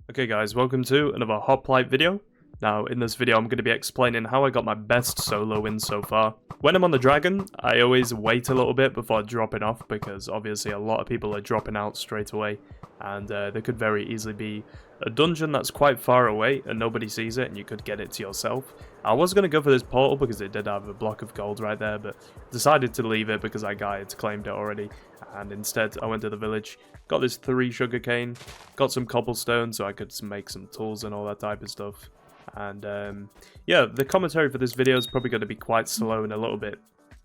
Okay guys, welcome to another Hoplite video. Now in this video I'm going to be explaining how I got my best solo win so far. When I'm on the dragon, I always wait a little bit before dropping off because obviously a lot of people are dropping out straight away and there could very easily be a dungeon that's quite far away and nobody sees it and you could get it to yourself. I was going to go for this portal because it did have a block of gold right there, but decided to leave it because that guy had claimed it already, and instead I went to the village, got this 3 sugarcane, got some cobblestone so I could make some tools and all that type of stuff. And yeah, the commentary for this video is probably going to be quite slow and a little bit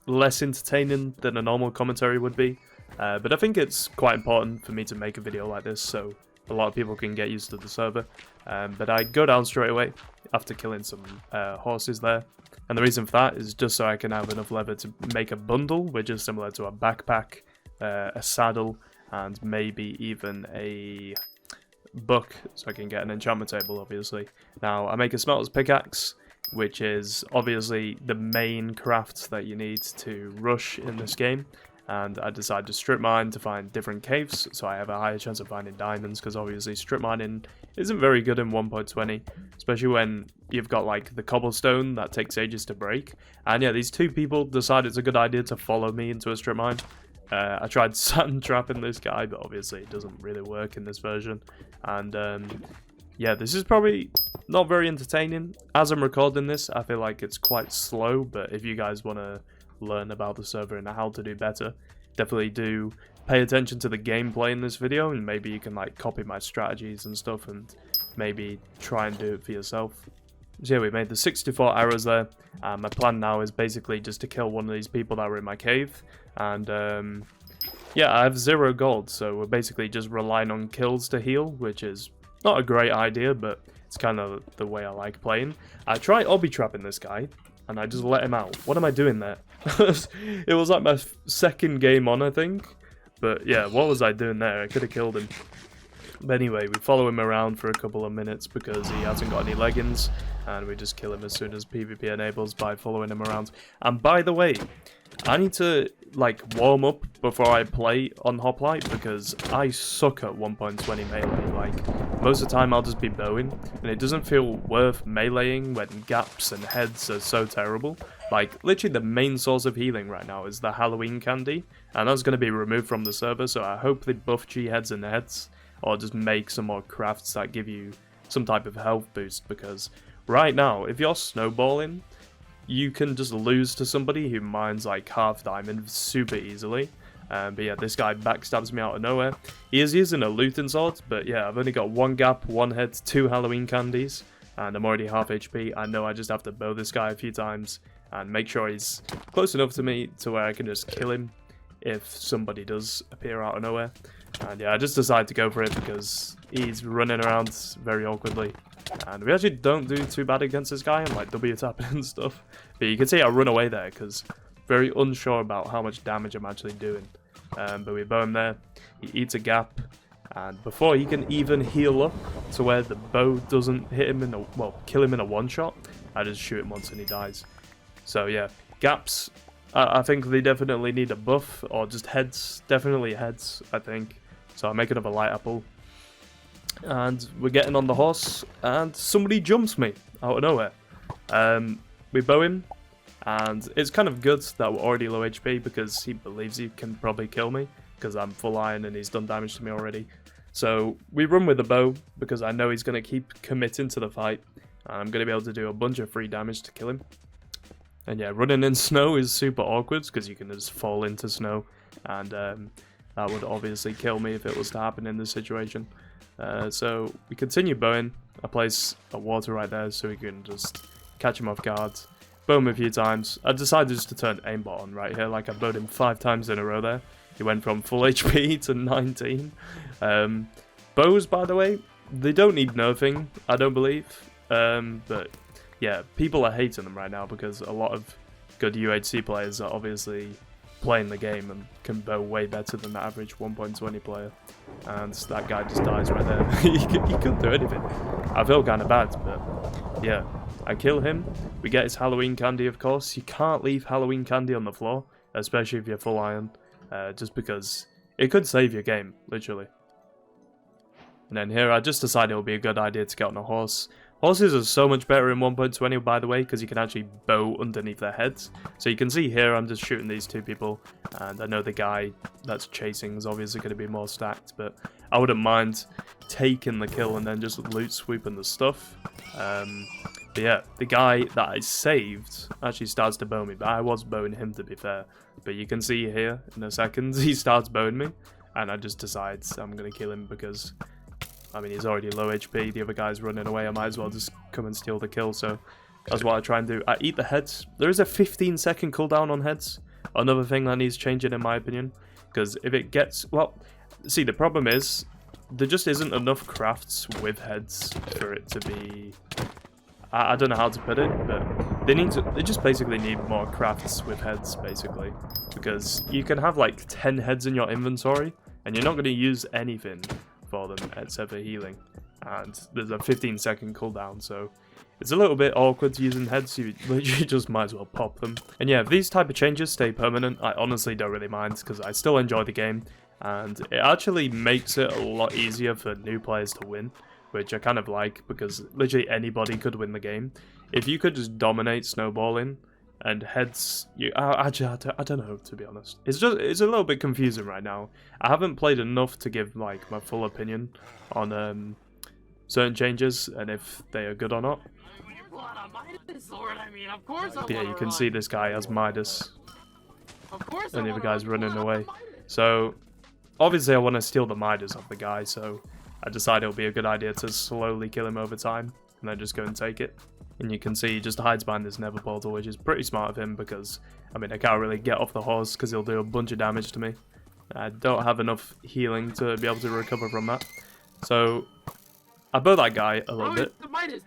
less entertaining than a normal commentary would be, but I think it's quite important for me to make a video like this so a lot of people can get used to the server. But I go down straight away after killing some horses there, and the reason for that is just so I can have enough leather to make a bundle, which is similar to a backpack, a saddle, and maybe even a book, so I can get an enchantment table, obviously. Now, I make a smelter's pickaxe, which is obviously the main craft that you need to rush in this game, and I decided to strip mine to find different caves, so I have a higher chance of finding diamonds, because obviously strip mining isn't very good in 1.20, especially when you've got like the cobblestone that takes ages to break. And yeah, these two people decided it's a good idea to follow me into a strip mine. I tried sand trapping this guy, but obviously it doesn't really work in this version. And yeah, this is probably not very entertaining. As I'm recording this, I feel like it's quite slow, but if you guys want to learn about the server and how to do better, definitely do pay attention to the gameplay in this video, and maybe you can like copy my strategies and stuff and maybe try and do it for yourself. So yeah, we made the 64 arrows there. My plan now is basically just to kill one of these people that were in my cave, and yeah, I have 0 gold, so we're basically just relying on kills to heal, which is not a great idea, but it's kind of the way I like playing. I try obby trapping this guy, and I just let him out. What am I doing there? It was like my second game on, I think. But yeah, what was I doing there? I could have killed him. But anyway, we follow him around for a couple of minutes because he hasn't got any leggings, and we just kill him as soon as PvP enables by following him around. And by the way, I need to like warm up before I play on Hoplite because I suck at 1.20 melee. Like most of the time I'll just be bowing, and it doesn't feel worth meleeing when gaps and heads are so terrible. Like literally the main source of healing right now is the Halloween candy, and that's going to be removed from the server, so I hope they buff G heads and heads, or just make some more crafts that give you some type of health boost, because right now if you're snowballing, you can just lose to somebody who mines like half diamond super easily. But yeah, this guy backstabs me out of nowhere. He is using a looting sword, but yeah, I've only got 1 gap, 1 head, 2 Halloween candies, and I'm already half HP. I know I just have to bow this guy a few times and make sure he's close enough to me to where I can just kill him if somebody does appear out of nowhere. And yeah, I just decided to go for it because he's running around very awkwardly. And we actually don't do too bad against this guy. I'm like W tapping and stuff. But you can see I run away there because very unsure about how much damage I'm actually doing. But we bow him there. He eats a gap. And before he can even heal up to where the bow doesn't hit him in a, well, kill him in a one shot, I just shoot him once and he dies. So yeah, gaps, I think they definitely need a buff, or just heads, definitely heads, I think. So I make another light apple. And we're getting on the horse, and somebody jumps me out of nowhere. We bow him, and it's kind of good that we're already low HP because he believes he can probably kill me because I'm full iron and he's done damage to me already. So we run with the bow because I know he's going to keep committing to the fight, and I'm going to be able to do a bunch of free damage to kill him. And yeah, running in snow is super awkward because you can just fall into snow, and that would obviously kill me if it was to happen in this situation. So we continue bowing. I place a water right there so we can just catch him off guard. Bow him a few times. I decided just to turn aimbot on right here, like I bowed him 5 times in a row there. He went from full HP to 19. Bows, by the way, they don't need nerfing, I don't believe. But yeah, people are hating them right now because a lot of good UHC players are obviously playing the game and can bow way better than the average 1.20 player. And that guy just dies right there. he couldn't do anything. I feel kind of bad, but yeah. I kill him. We get his Halloween candy, of course. You can't leave Halloween candy on the floor, especially if you're full iron, just because it could save your game, literally. And then here I just decided it would be a good idea to get on a horse. Horses are so much better in 1.20, by the way, because you can actually bow underneath their heads. So you can see here I'm just shooting these two people, and I know the guy that's chasing is obviously going to be more stacked, but I wouldn't mind taking the kill and then just loot swooping the stuff. But yeah, the guy that I saved actually starts to bow me, but I was bowing him, to be fair. But you can see here in a second he starts bowing me, and I just decide I'm going to kill him because, I mean, he's already low HP, the other guy's running away, I might as well just come and steal the kill, so that's what I try and do. I eat the heads. There is a 15-second cooldown on heads, another thing that needs changing in my opinion, because if it gets, well, see, the problem is, there just isn't enough crafts with heads for it to be, I don't know how to put it, but they just basically need more crafts with heads, basically, because you can have like 10 heads in your inventory, and you're not going to use anything for them except for healing, and there's a 15-second cooldown, so it's a little bit awkward using heads. You literally just might as well pop them. And yeah, if these type of changes stay permanent, I honestly don't really mind because I still enjoy the game, and it actually makes it a lot easier for new players to win, which I kind of like, because literally anybody could win the game if you could just dominate snowballing. And heads, I don't know, to be honest. It's a little bit confusing right now. I haven't played enough to give like my full opinion on certain changes and if they are good or not. But yeah, you can see this guy has Midas, and the other guy's running away. So obviously I want to steal the Midas off the guy, so I decided it would be a good idea to slowly kill him over time and then just go and take it. And you can see he just hides behind this nether portal, which is pretty smart of him because, I mean, I can't really get off the horse because he'll do a bunch of damage to me. I don't have enough healing to be able to recover from that. So I bow that guy a little bit,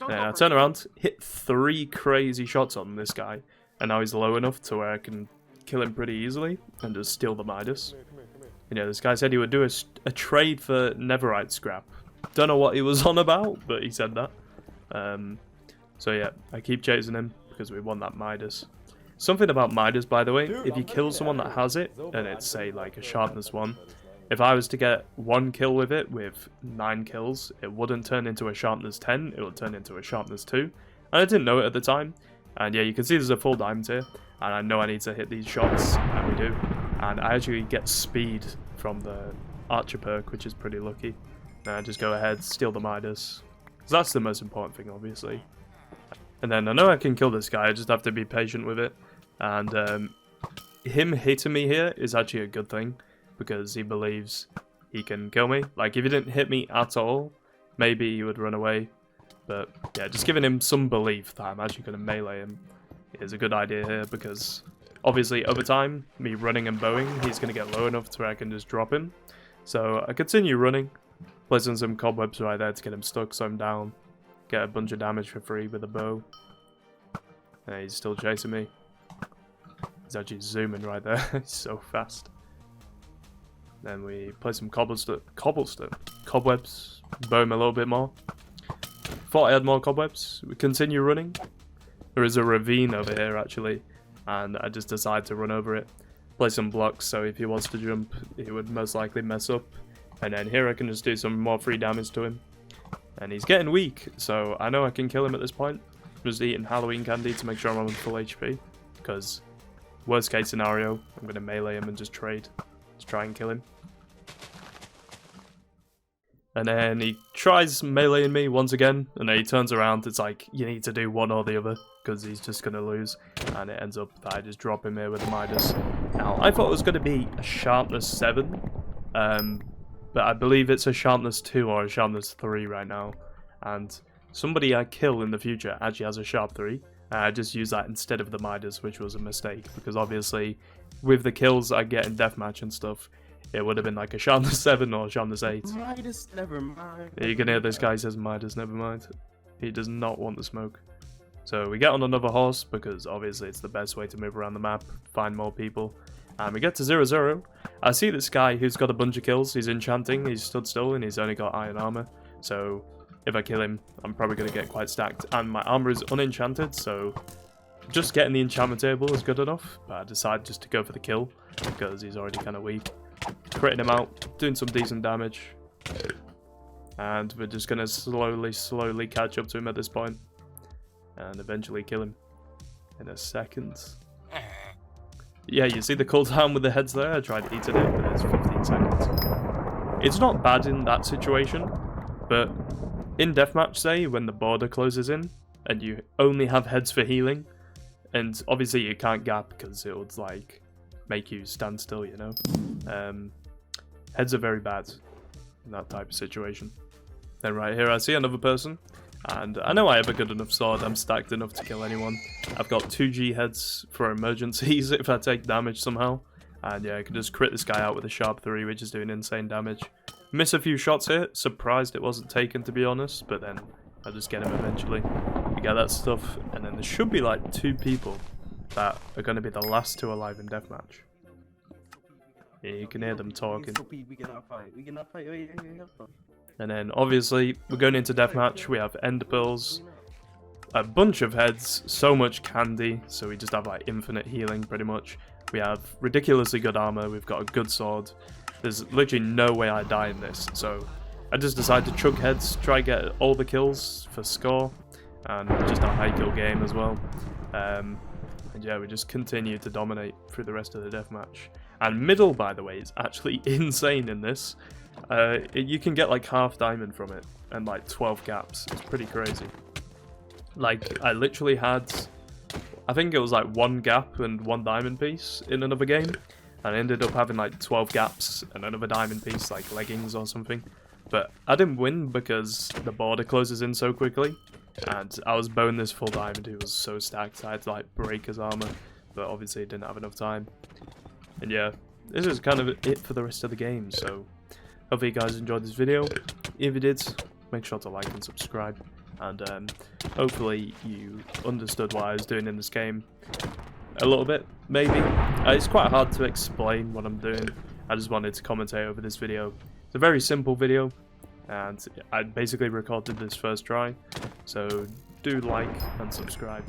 and I turn around, hit 3 crazy shots on this guy, and now he's low enough to where I can kill him pretty easily and just steal the Midas. You know, this guy said he would do a trade for netherite scrap. Don't know what he was on about, but he said that. So yeah, I keep chasing him because we want that Midas. Something about Midas, by the way, if you kill someone that has it, and it's, say, like a sharpness 1, if I was to get 1 kill with it with 9 kills, it wouldn't turn into a sharpness 10, it would turn into a sharpness 2. And I didn't know it at the time. And yeah, you can see there's a full diamond here, and I know I need to hit these shots, and we do. And I actually get speed from the archer perk, which is pretty lucky. And I just go ahead, steal the Midas. Because that's the most important thing, obviously. And then I know I can kill this guy, I just have to be patient with it. And him hitting me here is actually a good thing, because he believes he can kill me. Like, if he didn't hit me at all, maybe he would run away. But yeah, just giving him some belief that I'm actually going to melee him is a good idea here, because obviously over time, me running and bowing, he's going to get low enough to where I can just drop him. So I continue running, placing some cobwebs right there to get him stuck so I'm down. Get a bunch of damage for free with a bow. And he's still chasing me. He's actually zooming right there. He's so fast. Then we play some cobblestone, cobwebs, bow him a little bit more. Thought I had more cobwebs. We continue running. There is a ravine over here actually, and I just decide to run over it. Play some blocks so if he wants to jump, he would most likely mess up. And then here I can just do some more free damage to him. And he's getting weak, so I know I can kill him at this point. I'm just eating Halloween candy to make sure I'm on full HP. Because, worst case scenario, I'm going to melee him and just trade to try and kill him. And then he tries meleeing me once again, and then he turns around. It's like, you need to do one or the other, because he's just going to lose. And it ends up that I just drop him here with the Midas. Now, I thought it was going to be a sharpness 7. But I believe it's a sharpness 2 or a sharpness 3 right now. And somebody I kill in the future actually has a sharp 3. I just use that instead of the Midas, which was a mistake. Because obviously, with the kills I get in Deathmatch and stuff, it would have been like a sharpness 7 or a sharpness 8. Midas, never mind. You can hear this guy says Midas, never mind. He does not want the smoke. So we get on another horse, because obviously it's the best way to move around the map, find more people. And we get to 0-0. I see this guy who's got a bunch of kills. He's enchanting, he's stood still, and he's only got iron armor. So if I kill him, I'm probably going to get quite stacked. And my armor is unenchanted, so just getting the enchantment table is good enough. But I decide just to go for the kill, because he's already kind of weak. Critting him out, doing some decent damage. And we're just gonna slowly catch up to him at this point. And eventually kill him in a second. Yeah, you see the cooldown with the heads there? I tried eating it, but it's 15 seconds. It's not bad in that situation, but in Deathmatch, say, when the border closes in, and you only have heads for healing, and obviously you can't gap because it would, like, make you stand still, you know? Heads are very bad in that type of situation. Then right here I see another person, and I know I have a good enough sword, I'm stacked enough to kill anyone. I've got 2G heads for emergencies if I take damage somehow. And yeah, I can just crit this guy out with a sharp 3, which is doing insane damage. Miss a few shots here, surprised it wasn't taken to be honest, but then I'll just get him eventually. We get that stuff, and then there should be like 2 people that are going to be the last 2 alive in Deathmatch. Yeah, you can hear them talking. And then obviously we're going into Deathmatch, we have end pearls, a bunch of heads, so much candy, so we just have like infinite healing pretty much. We have ridiculously good armor, we've got a good sword. There's literally no way I die in this, so I just decided to chug heads, try get all the kills for score, and just a high kill game as well. And yeah, we just continue to dominate through the rest of the deathmatch. And middle, by the way, is actually insane in this. You can get like half diamond from it, and like 12 gaps. It's pretty crazy. Like, I literally had, I think it was like 1 gap and 1 diamond piece in another game. And I ended up having like 12 gaps and another diamond piece, like leggings or something. But I didn't win because the border closes in so quickly. And I was bowing this full diamond, who was so stacked, I had to like break his armor. But obviously didn't have enough time. And yeah, this is kind of it for the rest of the game. So hopefully you guys enjoyed this video. If you did, make sure to like and subscribe. And hopefully you understood what I was doing in this game a little bit, maybe. It's quite hard to explain what I'm doing. I just wanted to commentate over this video. It's a very simple video, and I basically recorded this first try, so do like and subscribe.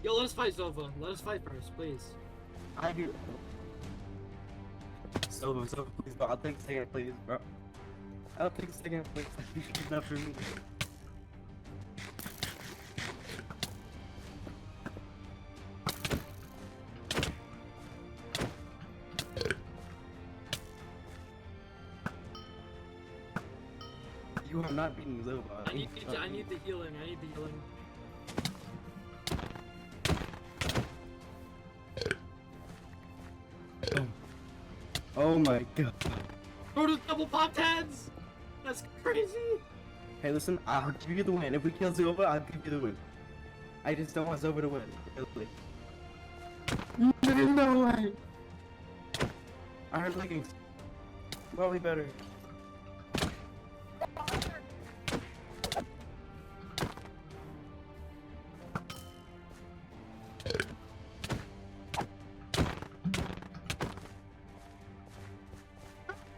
Yo, let us fight Zova. Let us fight first, please. I do. Zova, please, bro. I'll take a second, please, bro. I'll take a second, please. You should do that for me. You are not beating Zova. I need the healing. I need the healing. Oh my god. Bro, the double popped heads! That's crazy! Hey, listen, I'll give you the win. If we kill Zova, I'll give you the win. I just don't want Zova to win. Really. No way! I heard leggings. Probably better.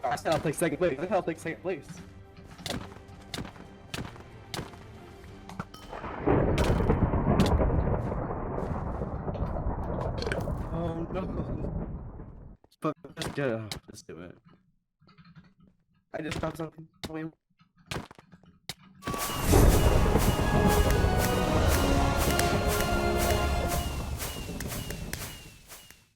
I said I'll take second place. I said I'll take second place. Oh no. But let's do it. I just found something.